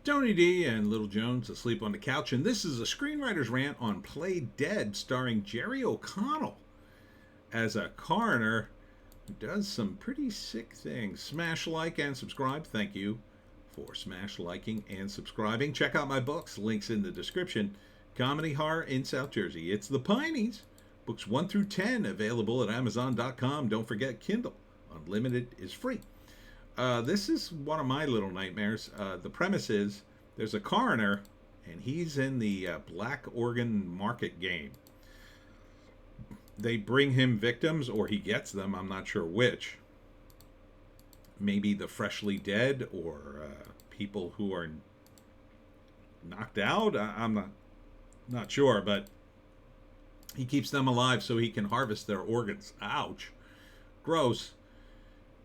Tony D and Little Jones asleep on the couch, and this is a screenwriter's rant on Play Dead, starring Jerry O'Connell as a coroner who does some pretty sick things. Smash like and subscribe. Thank you for smash liking and subscribing. Check out my books, links in the description. Comedy Horror in South Jersey. It's the Pineys. Books 1 through 10 available at Amazon.com. Don't forget Kindle. Unlimited is free. This is one of my little nightmares. The premise is there's a coroner, and he's in the black organ market game. They bring him victims, or he gets them. I'm not sure which. Maybe the freshly dead, or people who are knocked out. I'm not sure, but he keeps them alive so he can harvest their organs. Ouch. Gross.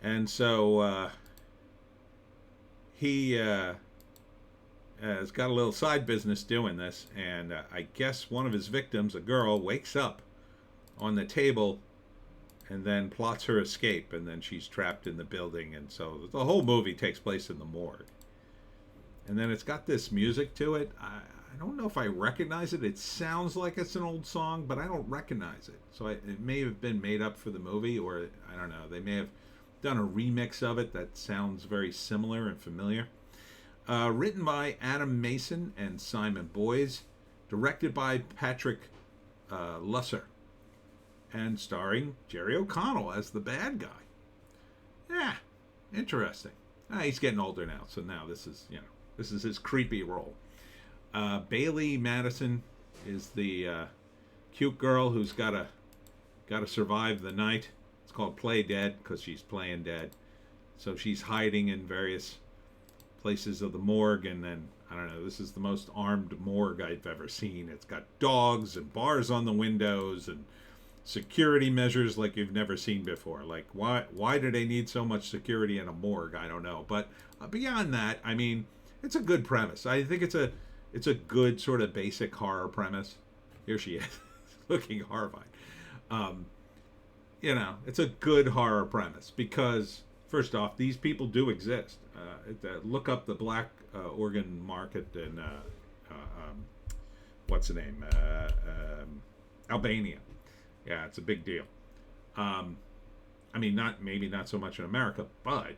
And so he has got a little side business doing this, and I guess one of his victims, a girl, wakes up on the table and then plots her escape, and then she's trapped in the building, and so the whole movie takes place in the morgue. And then it's got this music to it. I don't know if I recognize it. It sounds like it's an old song, but I don't recognize it. So it may have been made up for the movie, or I don't know. They may have done a remix of it that sounds very similar and familiar. Written by Adam Mason and Simon Boyes. Directed by Patrick Lusser. And starring Jerry O'Connell as the bad guy. Yeah, interesting. He's getting older now, so now this is his creepy role. Bailey Madison is the cute girl who's got to survive the night. It's called Play Dead because she's playing dead. So she's hiding in various places of the morgue, and then, I don't know, this is the most armed morgue I've ever seen. It's got dogs and bars on the windows and security measures like you've never seen before. Like, why do they need so much security in a morgue? I don't know. But beyond that, I mean, it's a good premise. I think it's a good sort of basic horror premise. Here she is, looking horrified. It's a good horror premise because, first off, these people do exist. Look up the black organ market in what's the name? Albania. Yeah, it's a big deal. I mean, not so much in America, but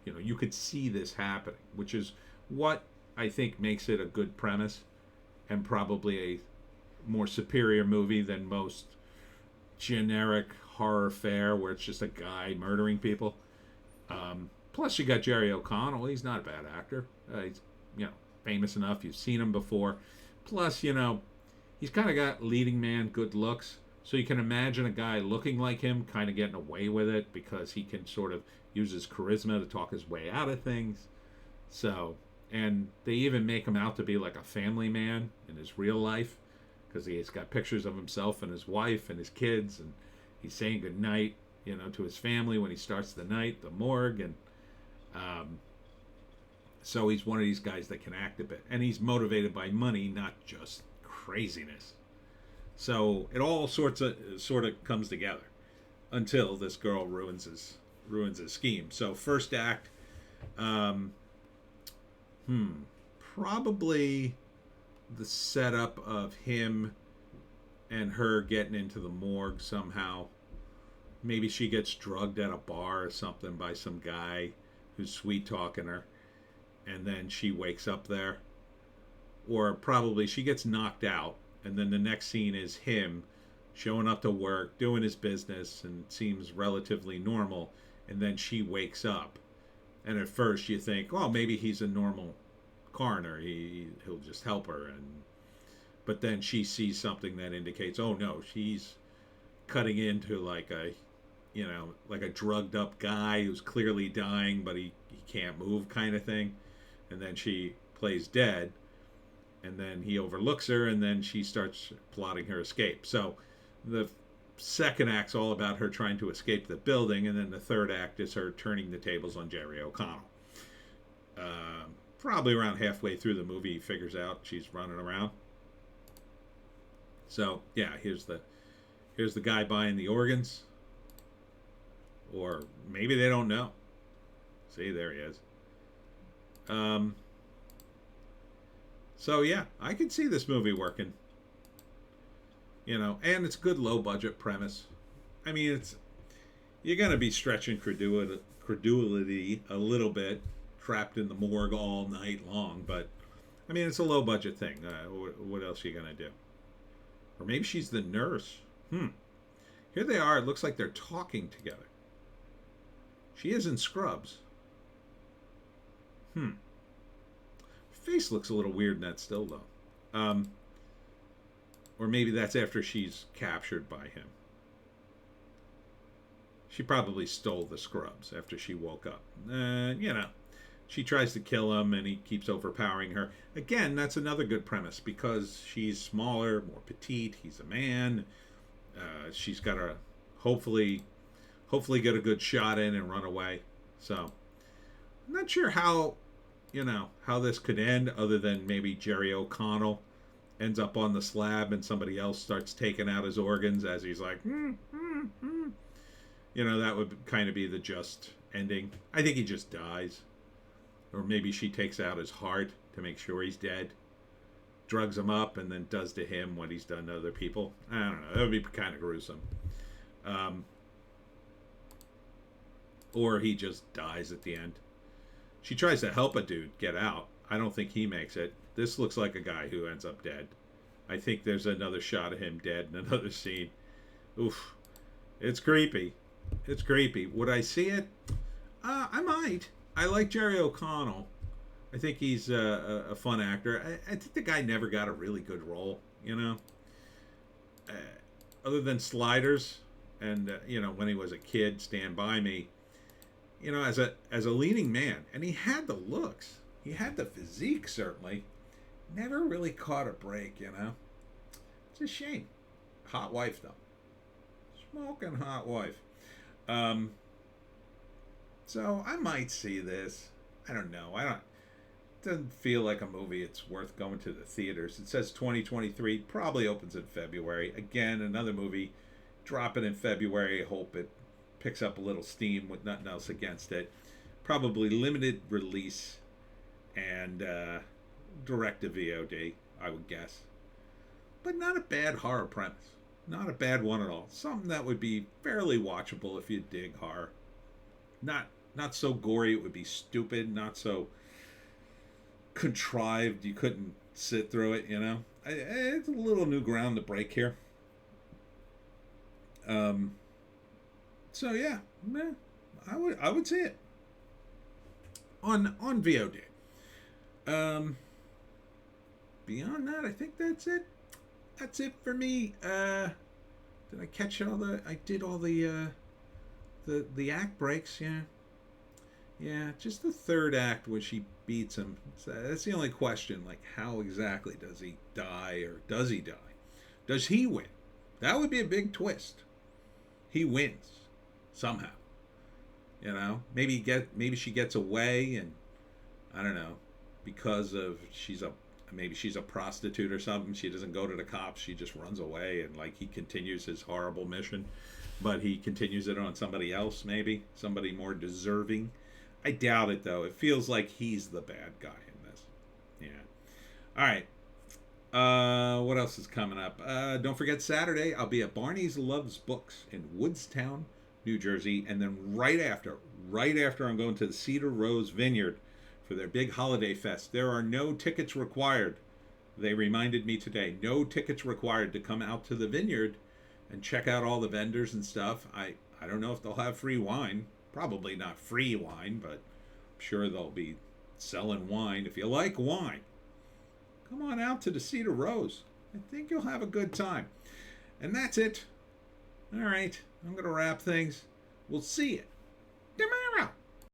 you could see this happening, which is what I think makes it a good premise and probably a more superior movie than most generic horror fare where it's just a guy murdering people. Plus, you got Jerry O'Connell. He's not a bad actor. He's famous enough. You've seen him before. Plus, he's kind of got leading man good looks. So you can imagine a guy looking like him kind of getting away with it because he can sort of use his charisma to talk his way out of things. So, and they even make him out to be like a family man in his real life because he's got pictures of himself and his wife and his kids, and he's saying goodnight, to his family when he starts the night, the morgue, and so he's one of these guys that can act a bit, and he's motivated by money, not just craziness. So it all sort of comes together until this girl ruins his scheme. So first act, probably the setup of him and her getting into the morgue somehow. Maybe she gets drugged at a bar or something by some guy who's sweet talking her, and then she wakes up there. Or probably she gets knocked out, and then the next scene is him showing up to work, doing his business, and it seems relatively normal, and then she wakes up. And at first you think, oh, maybe he's a normal coroner. He'll just help her. But then she sees something that indicates, oh no, she's cutting into like a drugged up guy who's clearly dying, but he can't move kind of thing. And then she plays dead. And then he overlooks her, and then she starts plotting her escape. So the second act's all about her trying to escape the building, and then the third act is her turning the tables on Jerry O'Connell. Probably around halfway through the movie, he figures out she's running around. So yeah, here's the guy buying the organs, or maybe they don't know. See, there he is. So yeah, I can see this movie working. And it's a good low budget premise. I mean, it's you're gonna be stretching credulity a little bit, trapped in the morgue all night long. But I mean, it's a low budget thing. What else are you gonna do? Or maybe she's the nurse. Here they are. It looks like they're talking together. She is in scrubs. Face looks a little weird in that still, though. Or maybe that's after she's captured by him. She probably stole the scrubs after she woke up. She tries to kill him and he keeps overpowering her. Again, that's another good premise because she's smaller, more petite. He's a man. She's got to hopefully get a good shot in and run away. So I'm not sure how this could end other than maybe Jerry O'Connell ends up on the slab and somebody else starts taking out his organs as he's like, that would kind of be the just ending. I think he just dies. Or maybe she takes out his heart to make sure he's dead, drugs him up, and then does to him what he's done to other people. I don't know. That would be kind of gruesome. Or he just dies at the end. She tries to help a dude get out. I don't think he makes it. This looks like a guy who ends up dead. I think there's another shot of him dead in another scene. Oof. It's creepy. It's creepy. Would I see it? I might. I like Jerry O'Connell. I think he's a fun actor. I think the guy never got a really good role, other than Sliders and, when he was a kid, Stand By Me. As a leading man. And he had the looks. He had the physique, certainly. Never really caught a break, It's a shame. Hot wife, though. Smoking hot wife. So I might see this. I don't know. It doesn't feel like a movie it's worth going to the theaters. It says 2023. Probably opens in February. Again, another movie dropping in February. I hope it picks up a little steam with nothing else against it. Probably limited release and direct to VOD, I would guess. But not a bad horror premise. Not a bad one at all. Something that would be fairly watchable if you dig horror. Not so gory it would be stupid. Not so contrived you couldn't sit through it. It's a little new ground to break here. So yeah, I would see it on VOD. Beyond that, I think that's it. That's it for me. Did I catch all the? I did all the act breaks. Yeah. Just the third act where she beats him. So that's the only question. Like, how exactly does he die, or does he die? Does he win? That would be a big twist. He wins somehow. Maybe she gets away, and I don't know, because of maybe she's a prostitute or something. She doesn't go to the cops. She just runs away, and he continues his horrible mission, but he continues it on somebody else, maybe somebody more deserving. I doubt it, though. It feels like he's the bad guy in this. Yeah. All right. What else is coming up? Don't forget Saturday, I'll be at Barney's Loves Books in Woodstown, New Jersey, and then right after I'm going to the Cedar Rose Vineyard for their big holiday fest. There are no tickets required. They reminded me today, no tickets required to come out to the vineyard and check out all the vendors and stuff. I don't know if they'll have free wine. Probably not free wine, but I'm sure they'll be selling wine. If you like wine, come on out to the Cedar Rose. I think you'll have a good time. And that's it. All right, I'm going to wrap things. We'll see you